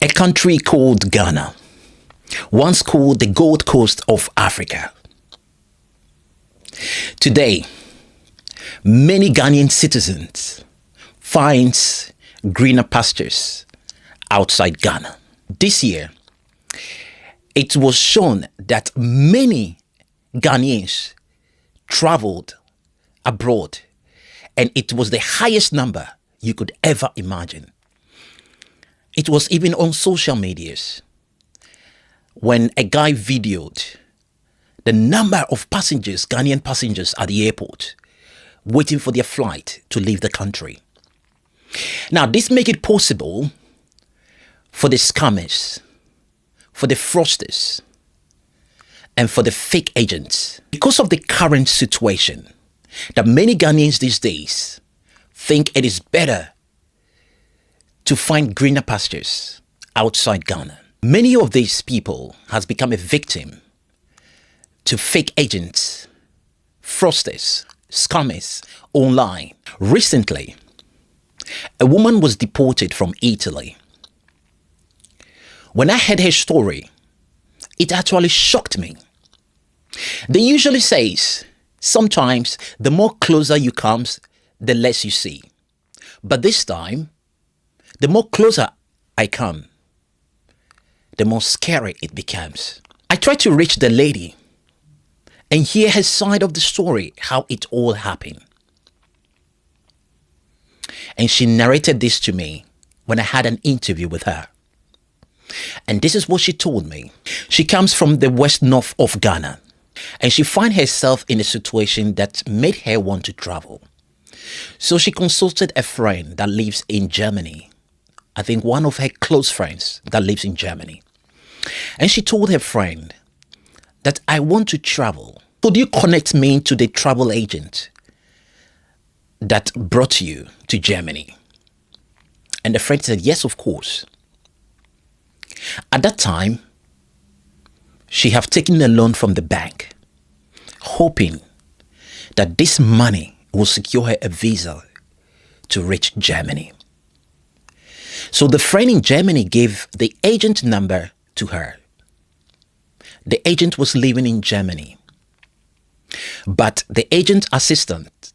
A country called Ghana, once called the Gold Coast of Africa. Today, many Ghanaian citizens find greener pastures outside Ghana. This year, it was shown that many Ghanaians traveled abroad, and it was the highest number you could ever imagine. It was even on social medias when a guy videoed the number of passengers, Ghanaian passengers at the airport, waiting for their flight to leave the country. Now, this makes it possible for the scammers, for the fraudsters, and for the fake agents. Because of the current situation, that many Ghanaians these days think it is better to find greener pastures outside Ghana. Many of these people has become a victim to fake agents, fraudsters, scammers online. Recently, a woman was deported from Italy. When I heard her story, it actually shocked me. They usually say, sometimes the more closer you come, the less you see. But this time, the more closer I come, the more scary it becomes. I tried to reach the lady and hear her side of the story, how it all happened. And she narrated this to me when I had an interview with her. And this is what she told me. She comes from the west north of Ghana, and she found herself in a situation that made her want to travel. So she consulted a friend that lives in Germany. I think one of her close friends that lives in Germany. And she told her friend that I want to travel. Could you connect me to the travel agent that brought you to Germany? And the friend said, yes, of course. At that time, she have taken a loan from the bank, hoping that this money will secure her a visa to reach Germany. So the friend in Germany gave the agent number to her. The agent was living in Germany, but the agent assistant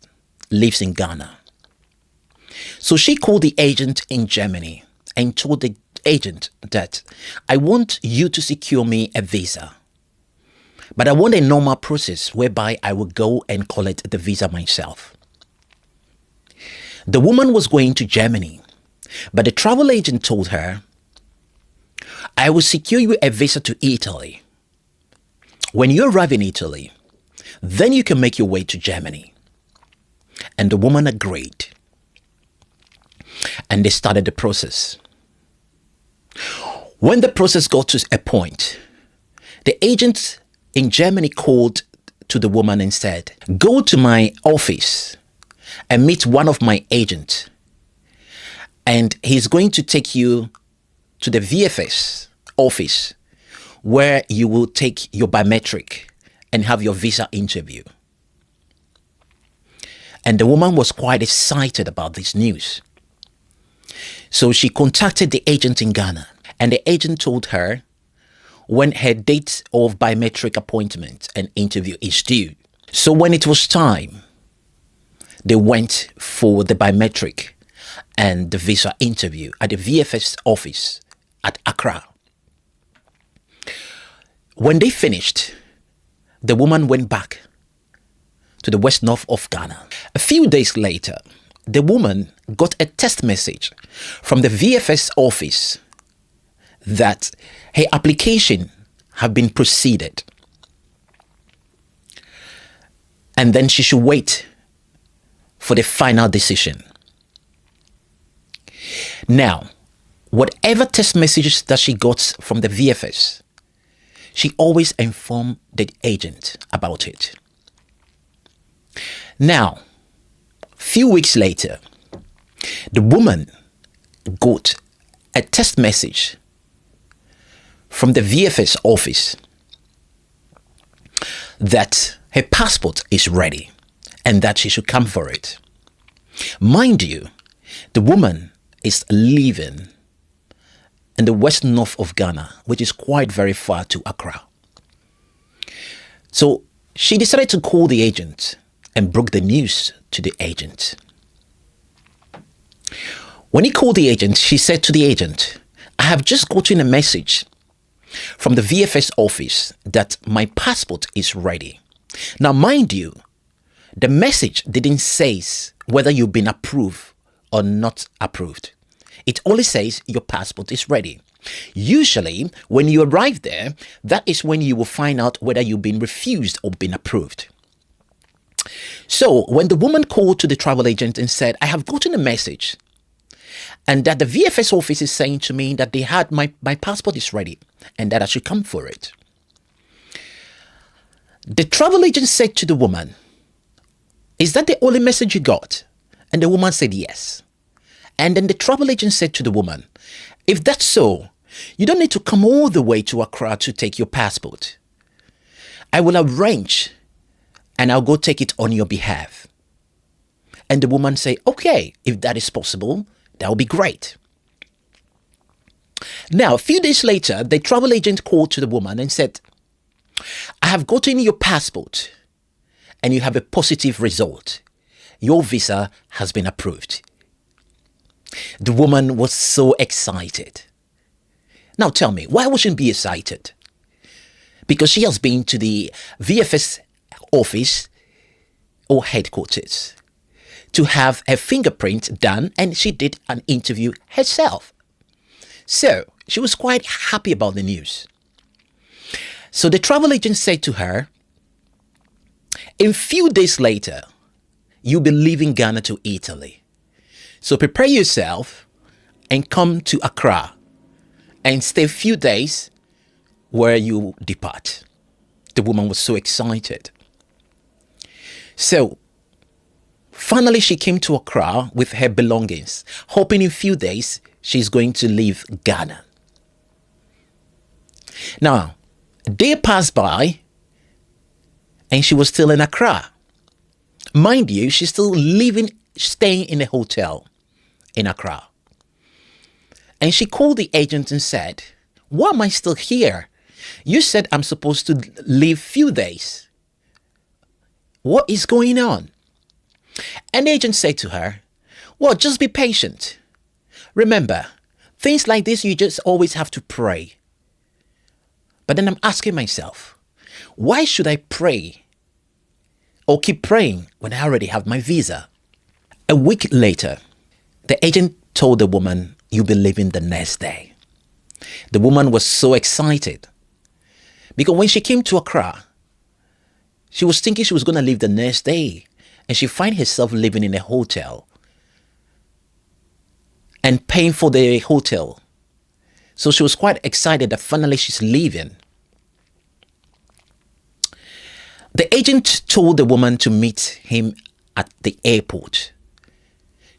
lives in Ghana. So she called the agent in Germany and told the agent that I want you to secure me a visa, but I want a normal process whereby I will go and collect the visa myself. The woman was going to Germany, but the travel agent told her, I will secure you a visa to Italy. When you arrive in Italy, then you can make your way to Germany. And the woman agreed. And they started the process. When the process got to a point, the agent in Germany called to the woman and said, go to my office and meet one of my agents. And he's going to take you to the VFS office where you will take your biometric and have your visa interview. And the woman was quite excited about this news. So she contacted the agent in Ghana, and the agent told her when her date of biometric appointment and interview is due. So when it was time, they went for the biometric and the visa interview at the VFS office at Accra. When they finished, the woman went back to the west north of Ghana. A few days later, the woman got a text message from the VFS office that her application had been proceeded. And then she should wait for the final decision. Now, whatever text messages that she got from the VFS, she always informed the agent about it. Now, few weeks later, the woman got a text message from the VFS office that her passport is ready and that she should come for it. Mind you, the woman is living in the west north of Ghana, which is quite very far to Accra. So she decided to call the agent and broke the news to the agent. When he called the agent, she said to the agent, I have just gotten a message from the VFS office that my passport is ready. Now, mind you, the message didn't say whether you've been approved or not approved. It only says your passport is ready. Usually, when you arrive there, that is when you will find out whether you've been refused or been approved. So, when the woman called to the travel agent and said, I have gotten a message, and that the VFS office is saying to me that they had my passport is ready and that I should come for it. The travel agent said to the woman, is that the only message you got? And the woman said yes. And then the travel agent said to the woman, if that's so, you don't need to come all the way to Accra to take your passport. I will arrange and I'll go take it on your behalf. And the woman said, okay, if that is possible, that would be great. Now, a few days later, the travel agent called to the woman and said, I have gotten your passport and you have a positive result. Your visa has been approved. The woman was so excited. Now tell me, why would she be excited? Because she has been to the VFS office or headquarters to have her fingerprint done, and she did an interview herself. So she was quite happy about the news. So the travel agent said to her, in few days later, you'll be leaving Ghana to Italy. So prepare yourself and come to Accra and stay a few days where you depart. The woman was so excited. So finally, she came to Accra with her belongings, hoping in a few days she's going to leave Ghana. Now, a day passed by and she was still in Accra. Mind you, she's still staying in a hotel in Accra. And she called the agent and said, why am I still here? You said I'm supposed to leave few days. What is going on? And the agent said to her, well, just be patient. Remember, things like this, you just always have to pray. But then I'm asking myself, why should I pray or keep praying when I already have my visa? A week later, the agent told the woman, you'll be leaving the next day. The woman was so excited because when she came to Accra, she was thinking she was going to leave the next day, and she find herself living in a hotel and paying for the hotel. So she was quite excited that finally she's leaving. The agent told the woman to meet him at the airport.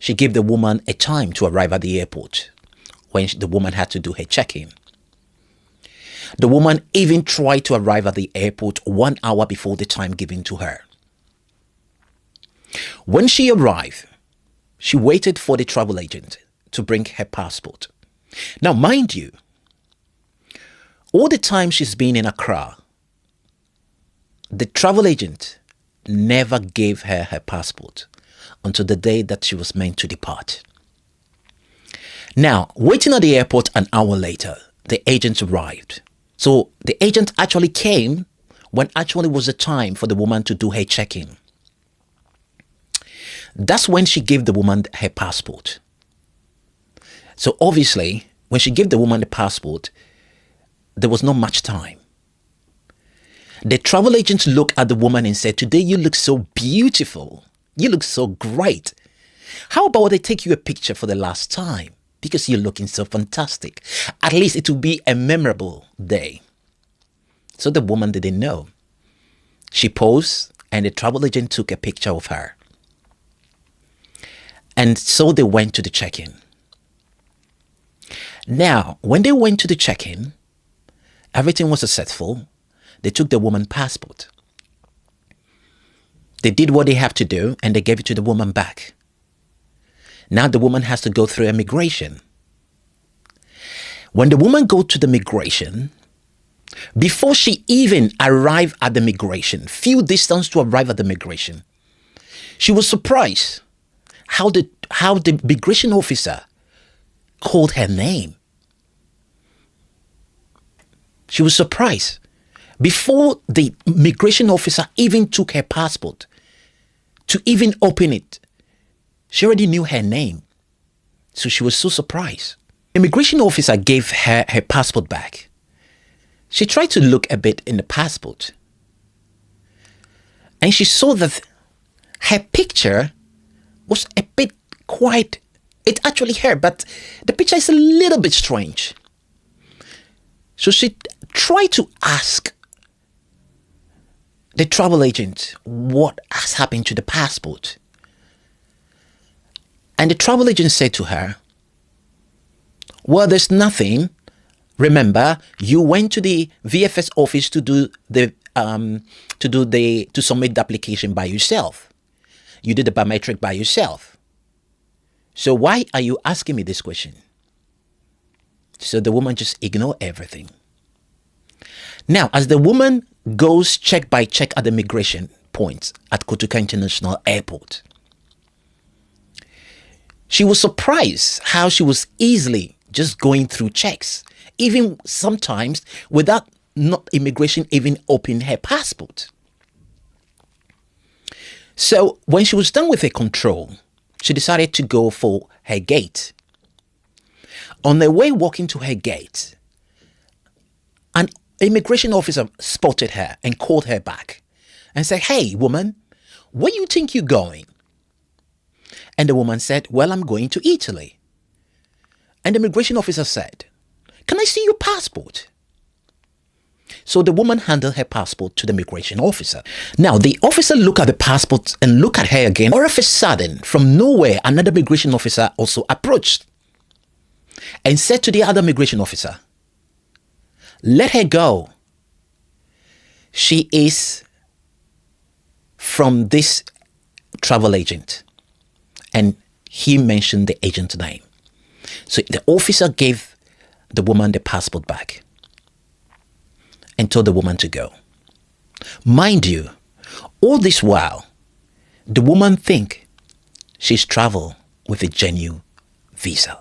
She gave the woman a time to arrive at the airport when the woman had to do her check-in. The woman even tried to arrive at the airport 1 hour before the time given to her. When she arrived, she waited for the travel agent to bring her passport. Now, mind you, all the time she's been in Accra, the travel agent never gave her her passport until the day that she was meant to depart. Now, waiting at the airport an hour later, the agent arrived. So the agent actually came when actually was the time for the woman to do her check-in. That's when she gave the woman her passport. So obviously, when she gave the woman the passport, there was not much time. The travel agent looked at the woman and said, today you look so beautiful. You look so great. How about they take you a picture for the last time? Because you're looking so fantastic. At least it will be a memorable day. So the woman didn't know. She posed and the travel agent took a picture of her. And so they went to the check-in. Now, when they went to the check-in, everything was successful. They took the woman's passport. They did what they have to do and they gave it to the woman back. Now the woman has to go through immigration. When the woman go to the migration, before she even arrived at the migration, few distance to arrive at the migration, she was surprised how the migration officer called her name. She was surprised. Before the migration officer even took her passport to even open it, she already knew her name. So she was so surprised. The immigration officer gave her her passport back. She tried to look a bit in the passport, and she saw that her picture was a bit quite, it's actually her, but the picture is a little bit strange. So she tried to ask the travel agent what has happened to the passport. And the travel agent said to her, well, there's nothing. Remember, you went to the VFS office to submit the application by yourself. You did the biometric by yourself. So why are you asking me this question? So the woman just ignored everything. Now, as the woman goes check by check at the migration points at Kotoka International Airport, she was surprised how she was easily just going through checks, even sometimes without not immigration even opening her passport. So when she was done with her control, she decided to go for her gate. On their way walking to her gate, an immigration officer spotted her and called her back and said, hey, woman, where do you think you're going? And the woman said, well, I'm going to Italy. And the immigration officer said, can I see your passport? So the woman handed her passport to the immigration officer. Now, the officer looked at the passport and looked at her again. All of a sudden, from nowhere, another immigration officer also approached and said to the other immigration officer, let her go. She is from this travel agent. And he mentioned the agent's name. So the officer gave the woman the passport back and told the woman to go. Mind you, all this while, the woman think she's traveled with a genuine visa.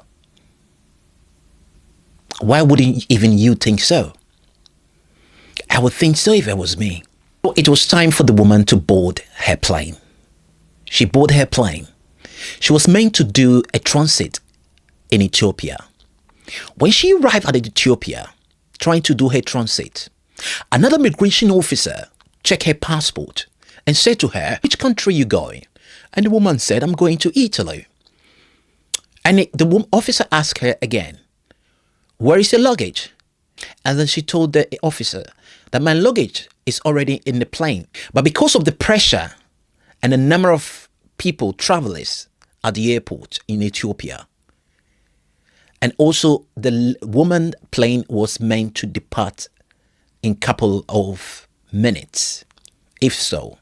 Why wouldn't even you think so? I would think so if it was me. It was time for the woman to board her plane. She boarded her plane. She was meant to do a transit in Ethiopia. When she arrived at Ethiopia, trying to do her transit, another immigration officer checked her passport and said to her, which country are you going? And the woman said, I'm going to Italy. And the officer asked her again, where is your luggage? And then she told the officer that my luggage is already in the plane. But because of the pressure and the number of people, travelers at the airport in Ethiopia, and also the woman plane was meant to depart in couple of minutes, if so.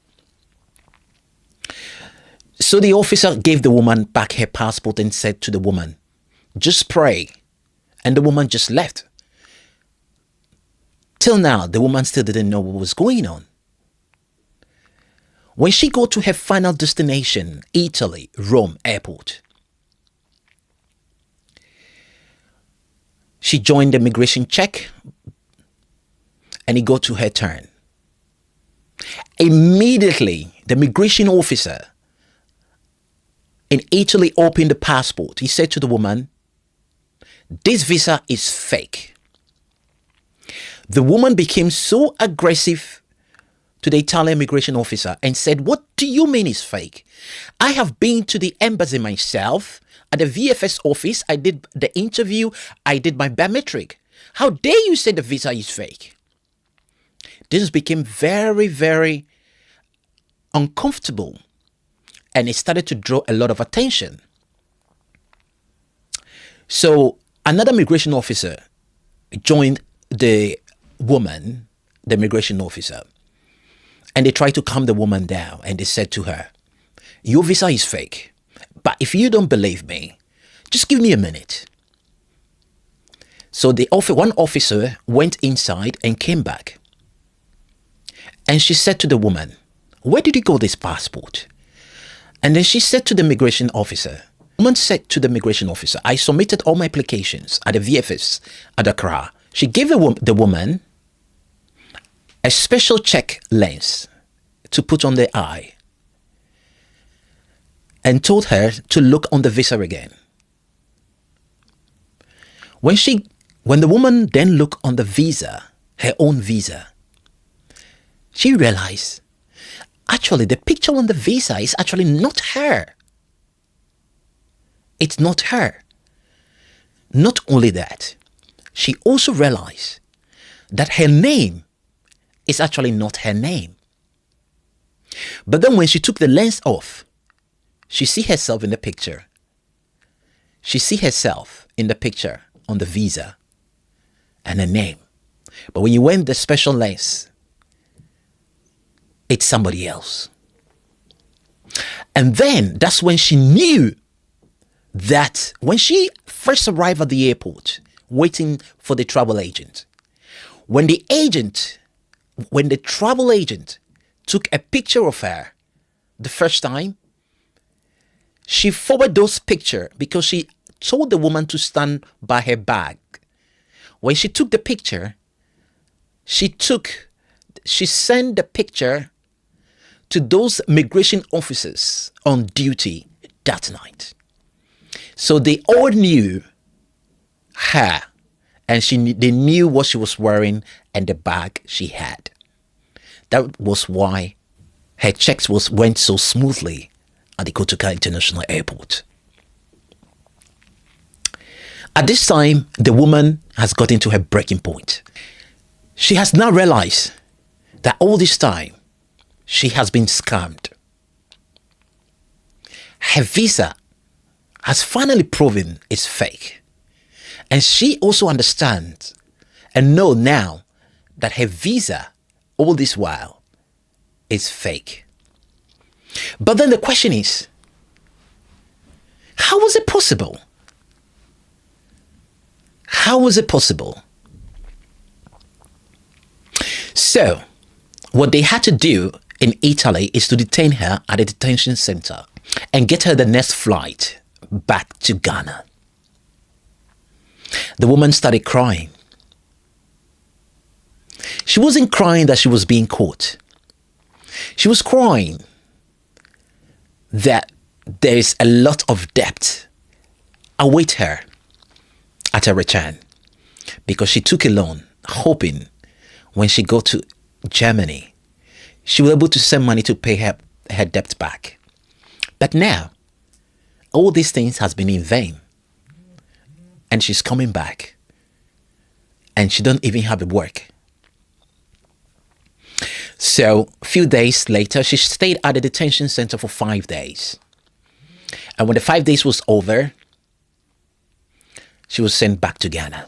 So the officer gave the woman back her passport and said to the woman, just pray. And the woman just left. Till now, the woman still didn't know what was going on. When she got to her final destination, Italy, Rome airport, she joined the immigration check and it got to her turn. Immediately, the immigration officer in Italy opened the passport. He said to the woman, this visa is fake. The woman became so aggressive to the Italian immigration officer and said, what do you mean it's fake? I have been to the embassy myself, at the VFS office. I did the interview. I did my biometric. How dare you say the visa is fake? This became very, very uncomfortable. And it started to draw a lot of attention. So another immigration officer joined the woman, the immigration officer, and they tried to calm the woman down. And they said to her, your visa is fake. But if you don't believe me, just give me a minute. So one officer went inside and came back. And she said to the woman, "Where did you get this passport?" And then she said to the immigration officer, the woman said to the immigration officer, "I submitted all my applications at the VFS at Accra." She gave the woman a special check lens to put on the eye and told her to look on the visa again. When the woman then looked on the visa, her own visa, she realized actually the picture on the visa is actually not her. It's not her. Not only that, she also realized that her name is actually not her name. But then when she took the lens off, she see herself in the picture. She see herself in the picture on the visa and her name. But when you went the special lens, it's somebody else. And then that's when she knew that when she first arrived at the airport, waiting for the travel agent, when the travel agent took a picture of her the first time, she forwarded those pictures because she told the woman to stand by her bag. When she took the picture, she sent the picture to those immigration officers on duty that night. So they all knew her, and they knew what she was wearing and the bag she had. That was why her checks went so smoothly at the Kotoka International Airport. At this time, the woman has gotten to her breaking point. She has now realized that all this time, she has been scammed. Her visa has finally proven it's fake. And she also understands and knows now that her visa, all this while, is fake. But then the question is, how was it possible? How was it possible? So, what they had to do in Italy is to detain her at a detention center and get her the next flight back to Ghana. The woman started crying. She wasn't crying that she was being caught. She was crying that there is a lot of debt await her at her return, because she took a loan hoping when she go to Germany she was able to send money to pay her debt back. But now all these things has been in vain, and she's coming back and she don't even have a work. So a few days later, she stayed at the detention center for 5 days. And when the 5 days was over, she was sent back to Ghana.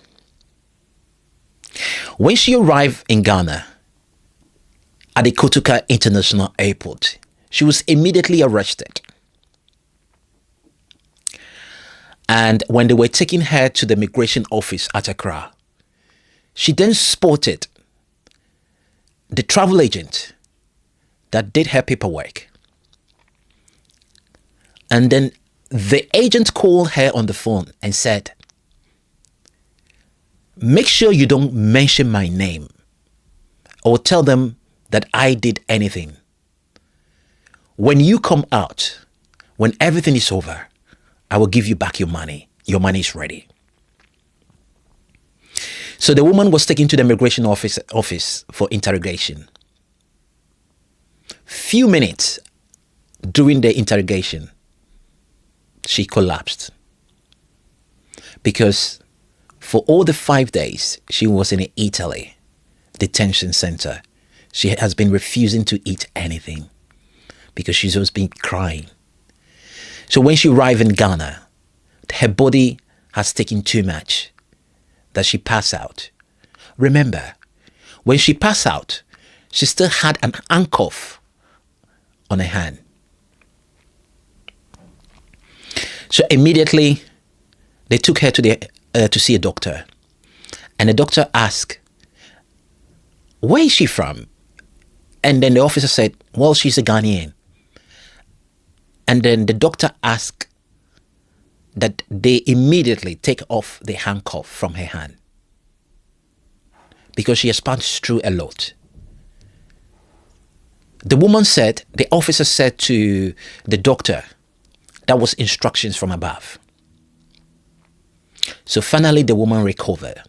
When she arrived in Ghana at the Kotoka International Airport, she was immediately arrested. And when they were taking her to the immigration office at Accra, she then spotted the travel agent that did her paperwork. And then the agent called her on the phone and said, "Make sure you don't mention my name or tell them that I did anything. When you come out, when everything is over, I will give you back your money. Your money is ready." So the woman was taken to the immigration office for interrogation. Few minutes during the interrogation, she collapsed, because for all the 5 days she was in Italy detention center, she has been refusing to eat anything because she's always been crying. So when she arrived in Ghana, her body has taken too much that she passed out. Remember, when she passed out, she still had an handcuff on her hand. So immediately they took her to see a doctor. And the doctor asked, where is she from? And then the officer said, well, she's a Ghanaian. And then the doctor asked that they immediately take off the handcuff from her hand, because she has passed through a lot. The woman said, the officer said to the doctor, that was instructions from above. So finally the woman recovered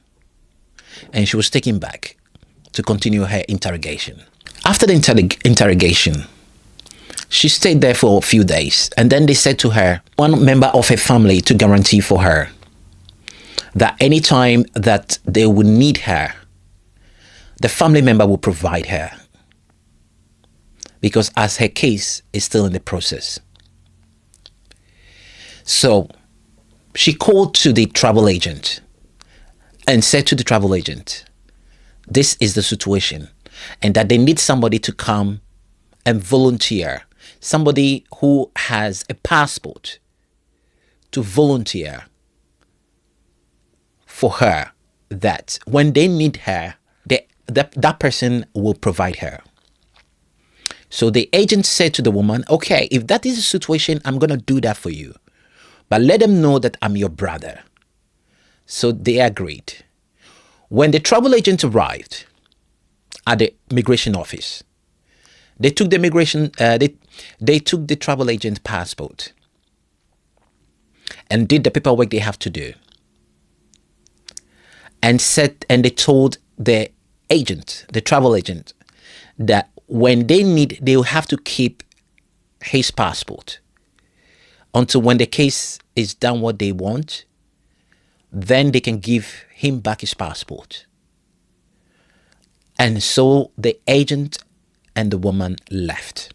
and she was taken back to continue her interrogation. After the interrogation, she stayed there for a few days, and then they said to her, one member of her family to guarantee for her that anytime that they would need her, the family member will provide her, because as her case is still in the process. So she called to the travel agent and said to the travel agent, this is the situation, and that they need somebody to come and volunteer, somebody who has a passport to volunteer for her, that when they need her, that person will provide her. So the agent said to the woman, okay, if that is the situation, I'm going to do that for you. But let them know that I'm your brother. So they agreed. When the travel agent arrived at the immigration office, they took the they took the travel agent passport and did the paperwork they have to do. And they told the agent, the travel agent, that when they need, they will have to keep his passport until when the case is done what they want, then they can give him back his passport. And so the agent and the woman left.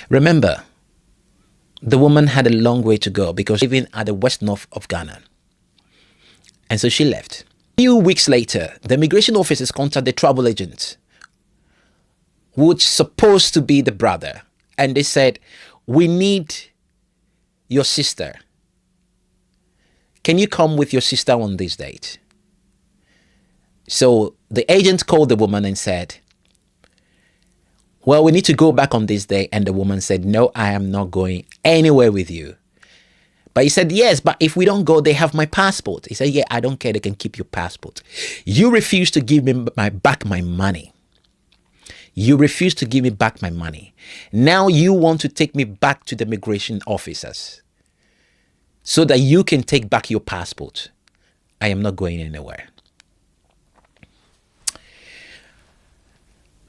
Remember, the woman had a long way to go because living at the west north of Ghana. And so she left. A few weeks later, the immigration officers contacted the travel agent, which supposed to be the brother. And they said, we need your sister. Can you come with your sister on this date? So the agent called the woman and said, well, we need to go back on this day. And the woman said, no, I am not going anywhere with you. But he said, yes, but if we don't go, they have my passport. He said, yeah, I don't care. They can keep your passport. You refuse to give me back my money. You refuse to give me back my money. Now you want to take me back to the immigration officers so that you can take back your passport. I am not going anywhere.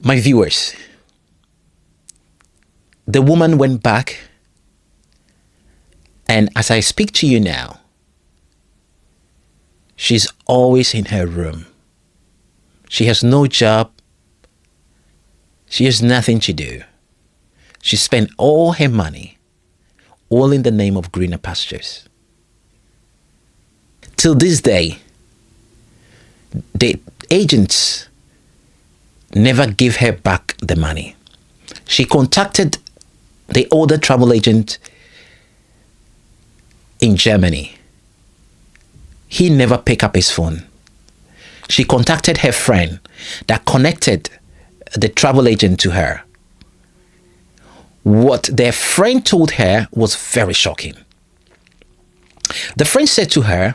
My viewers, the woman went back, and as I speak to you now, she's always in her room. She has no job. She has nothing to do. She spent all her money, all in the name of greener pastures. Till this day, the agents never give her back the money. She contacted the older travel agent in Germany. He never picked up his phone. She contacted her friend that connected the travel agent to her. What their friend told her was very shocking. The friend said to her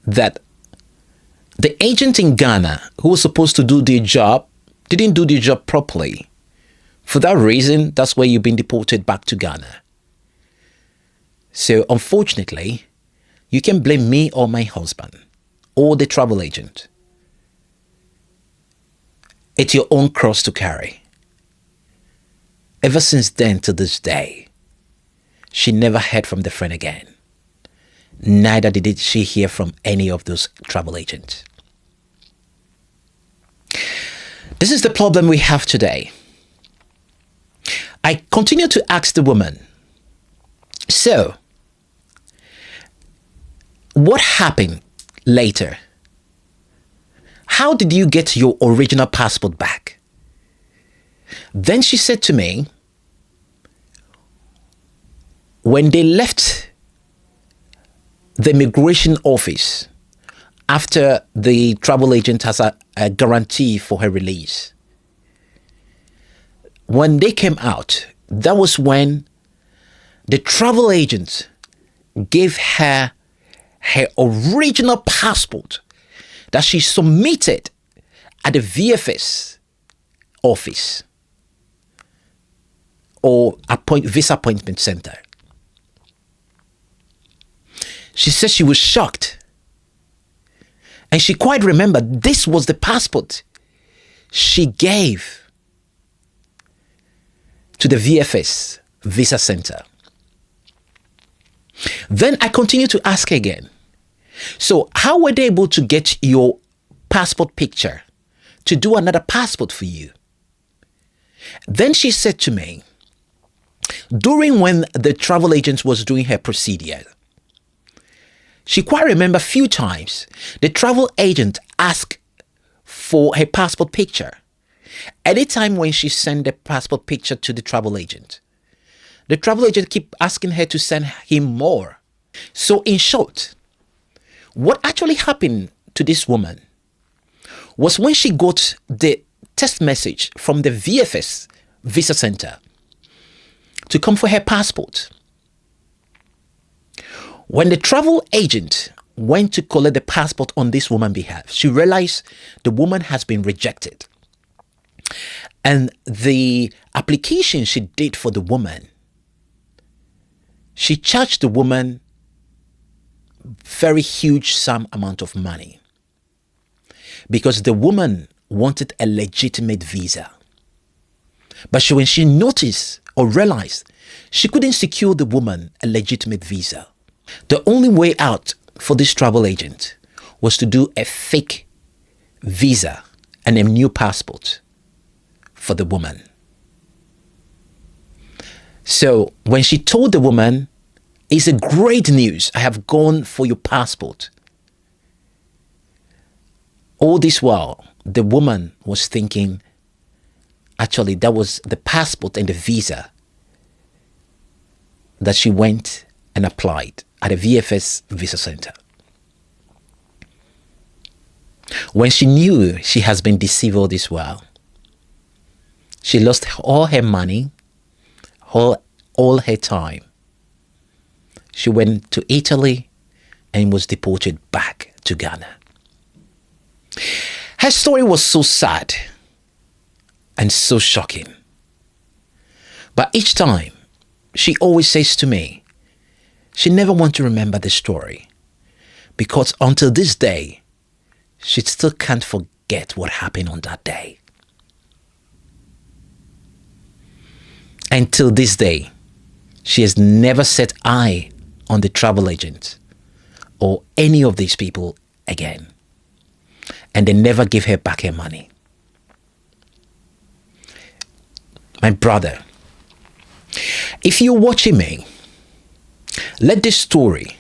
that the agent in Ghana who was supposed to do the job didn't do the job properly. For that reason, that's why you've been deported back to Ghana. So unfortunately, you can blame me or my husband or the travel agent. It's your own cross to carry. Ever since then to this day, she never heard from the friend again. Neither did she hear from any of those travel agents. This is the problem we have today. I continue to ask the woman, so what happened later? How did you get your original passport back? Then she said to me, when they left the immigration office, after the travel agent has a guarantee for her release. When they came out, that was when the travel agent gave her her original passport that she submitted at the VFS office or visa appointment center. She said she was shocked. And she quite remembered this was the passport she gave to the VFS visa center. Then I continued to ask again, so how were they able to get your passport picture to do another passport for you? Then she said to me, during when the travel agent was doing her procedure, she quite remember a few times the travel agent asked for her passport picture. Anytime when she sent the passport picture to the travel agent keep asking her to send him more. So in short, what actually happened to this woman was when she got the text message from the VFS visa center to come for her passport. When the travel agent went to collect the passport on this woman's behalf, she realized the woman has been rejected. And the application she did for the woman, she charged the woman very huge sum amount of money because the woman wanted a legitimate visa. But when she noticed or realized she couldn't secure the woman a legitimate visa, the only way out for this travel agent was to do a fake visa and a new passport for the woman. So when she told the woman, it's a great news, I have gone for your passport. All this while, the woman was thinking, actually, that was the passport and the visa that she went and applied at a VFS visa center. When she knew she has been deceived all this while, she lost all her money, all her time. She went to Italy and was deported back to Ghana. Her story was so sad and so shocking. But each time, she always says to me, she never wants to remember the story because until this day, she still can't forget what happened on that day. Until this day, she has never set eye on the travel agent or any of these people again. And they never give her back her money. My brother, if you're watching me, let this story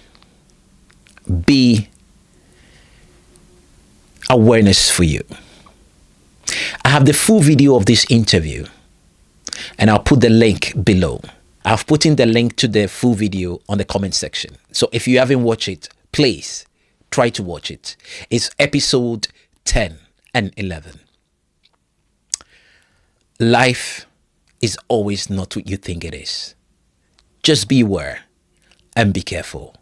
be awareness for you. I have the full video of this interview and I'll put the link below. I've put in the link to the full video on the comment section. So if you haven't watched it, please try to watch it. It's episode 10 and 11. Life is always not what you think it is. Just be aware and be careful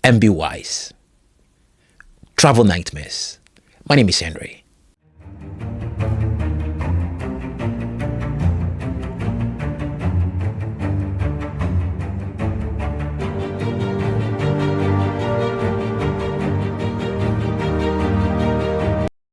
and be wise. Travel Nightmares. My name is Henry.